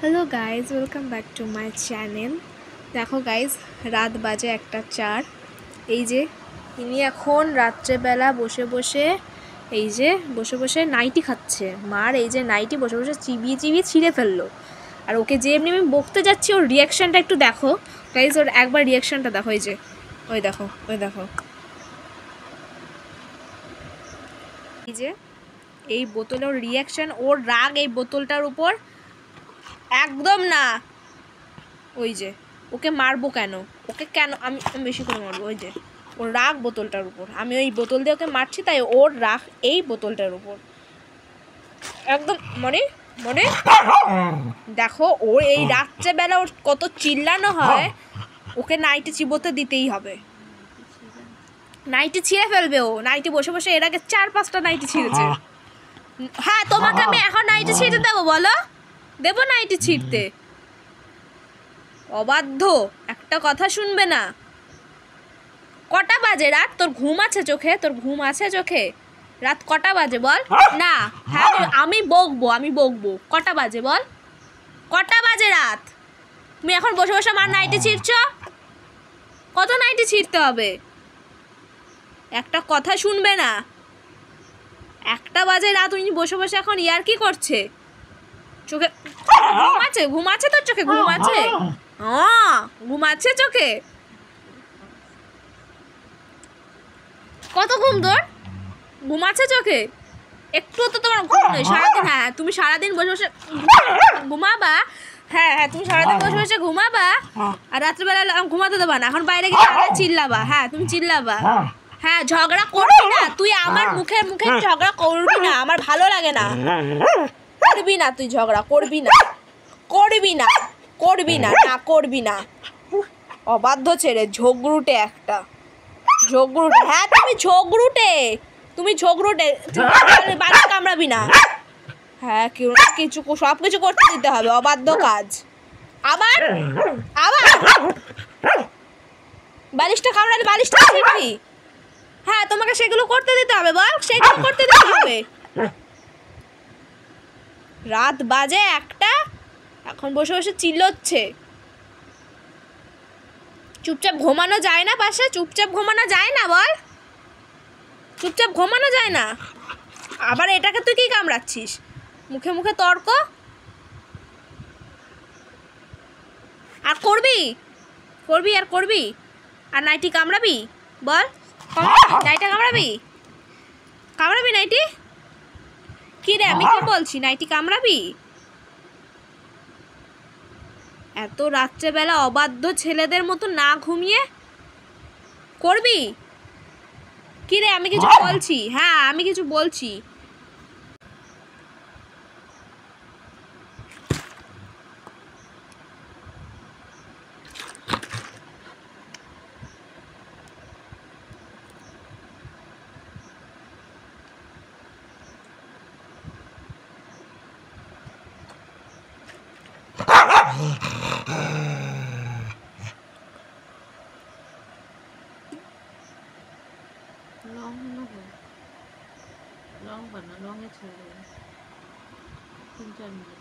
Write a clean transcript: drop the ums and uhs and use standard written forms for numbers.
Hello guys, welcome back to my channel. দেখো guys, রাত বাজে 1:04। এই যে ইনি এখন রাত্রেবেলা বসে বসে নাইটি খাচ্ছে। মার এই যে নাইটি বসে বসে চিবিয়ে চিবিয়ে ছিঁড়ে ফেললো। আর ওকে যে এমনি আমি বকতে যাচ্ছি, ওর রিয়াকশানটা একটু দেখো গাইজ, ওর একবার রিয়াকশানটা দেখো। এই যে ওই দেখো এই যে এই বোতলের রিয়াকশান, ওর রাগ এই বোতলটার উপর একদম না। ওই যে ওকে মারবো কেন, ওকে কেন আমি বেশি করে মারবো? ওই যে ওর রাগ বোতলটার উপর, আমি ওই বোতল দিয়ে ওকে মারছি, তাই ওর রাগ এই বোতলটার উপর একদম। মনে মনে দেখো, ওর এই রাত্রেবেলা ওর কত চিল্লানো হয়। ওকে নাইটি চিবোতে দিতেই হবে, নাইটি ছিঁড়ে ফেলবে ও। নাইটি বসে বসে এর আগে 4-5টা নাইটি ছিঁড়েছে। হ্যাঁ, তোমাকে আমি এখন নাইটি ছিঁড়তে দেবো? বলো, দেবো নাইটি ছিঁড়তে? অবাধ্য, একটা কথা শুনবে না। কটা বাজে রাত? তোর ঘুম আছে চোখে? তোর ঘুম আছে চোখে? রাত কটা বাজে বল না? হ্যাঁ, আমি বকবো। কটা বাজে বল? কটা বাজে রাত? তুমি এখন বসে বসে আমার নাইটি ছিঁড়ছ? কত নাইটি ছিঁড়তে হবে? একটা কথা শুনবে না। 1টা বাজে রাত, উনি বসে বসে এখন ইয়ার কি করছে? চোখে ঘুম আছে তোর চোখে? ঘুম আছে? ঘুম আছে চোখে? কত ঘুম তোর? ঘুম আছে চোখে? একটু তো তোমার ঘুম নেই সারাদিন। হ্যাঁ, তুমি সারাদিন বসে বসে ঘুমাবা। হ্যাঁ, তুমি সারাদিন বসে বসে ঘুমাবা, আর রাত্রিবেলা ঘুমাতে দেবা না। এখন বাইরে গিয়ে চিল্লাবা। হ্যাঁ, তুমি চিল্লাবা। হ্যাঁ, ঝগড়া করবি না তুই। আমার মুখে ঝগড়া করবি না, আমার ভালো লাগে না। করবি না তুই, ঝগড়া করবি না। অবাধ্য ছেলে, ঝগড়ুটে একটা, ঝগড়ুটে। হ্যাঁ, তুমি ঝগড়ুটে। বালিশ কামড়াবি না। হ্যাঁ, কিছু সব কিছু করতে দিতে হবে, অবাধ্য কাজ। আবার বালিশটা কামড়ালে বালিশটা ছিঁড়বি? হ্যাঁ, তোমাকে সেগুলো করতে দিতে হবে। বল, সেগুলো করতে দিতে হবে। রাত বাজে 1টা, এখন বসে বসে চিল্লোচ্ছে। চুপচাপ ঘুমানো যায় না? পাশে চুপচাপ ঘুমানো যায় না? বল, চুপচাপ ঘুমানো যায় না? আবার এটাকে তুই কি কামড়াচ্ছিস? মুখে মুখে তর্ক আর করবি? আর নাইটি কামড়াবি? বল, নাইটি কামড়াবি নাইটি? কি রে, আমি কি বলছি? নাইটি কামড়াবি? এত রাত্রেবেলা অবাধ্য ছেলেদের মতো না ঘুমিয়ে করবি? কি রে, আমি কিছু বলছি? হ্যাঁ, আমি কিছু বলছি। লং বানা, লংয়ে ছেড়ে দেবেন 3-4 মিনিট।